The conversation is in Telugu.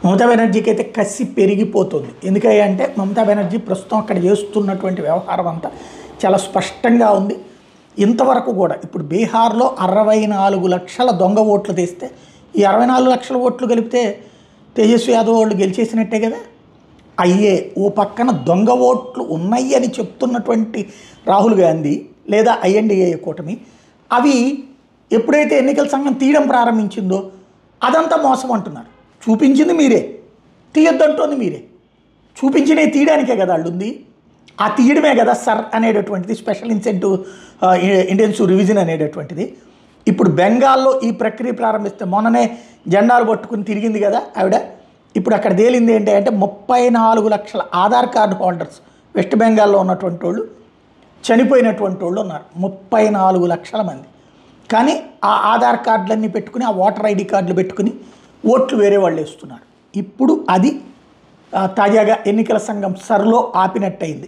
మమతా బెనర్జీకి అయితే కసి పెరిగిపోతుంది. ఎందుకంటే మమతా బెనర్జీ ప్రస్తుతం అక్కడ చేస్తున్నటువంటి వ్యవహారం అంతా చాలా స్పష్టంగా ఉంది. ఇంతవరకు కూడా ఇప్పుడు బీహార్లో 64 లక్షల దొంగ ఓట్లు తెస్తే ఈ 64 లక్షల ఓట్లు కలిపితే తేజస్వి యాదవ్ వాళ్ళు గెలిచేసినట్టే కదా. ఓ పక్కన దొంగ ఓట్లు ఉన్నాయి అని చెప్తున్నటువంటి రాహుల్ గాంధీ లేదా ఐఎన్డీఏ కూటమి అవి ఎప్పుడైతే ఎన్నికల సంఘం తీయడం ప్రారంభించిందో అదంతా మోసం అంటున్నారు. చూపించింది మీరే, తీయొద్దంటోంది మీరే. చూపించినవి తీయడానికే కదా వాళ్ళు ఉంది. ఆ తీయడమే కదా సర్ అనేటటువంటిది, స్పెషల్ ఇన్సెంటివ్ ఇంటెన్సివ్ రివిజన్ అనేటటువంటిది. ఇప్పుడు బెంగాల్లో ఈ ప్రక్రియ ప్రారంభిస్తే మొన్ననే జెండాలు పట్టుకుని తిరిగింది కదా ఆవిడ. ఇప్పుడు అక్కడ తేలింది ఏంటి అంటే 34 లక్షల ఆధార్ కార్డు హోల్డర్స్ వెస్ట్ బెంగాల్లో ఉన్నటువంటి వాళ్ళు, చనిపోయినటువంటి వాళ్ళు ఉన్నారు 34 లక్షల మంది. కానీ ఆ ఆధార్ కార్డులన్నీ పెట్టుకుని, ఆ ఓటర్ ఐడి కార్డులు పెట్టుకుని ఓట్లు వేరే వాళ్ళు వేస్తున్నారు. ఇప్పుడు అది తాజాగా ఎన్నికల సంఘం సర్లో ఆపినట్టయింది.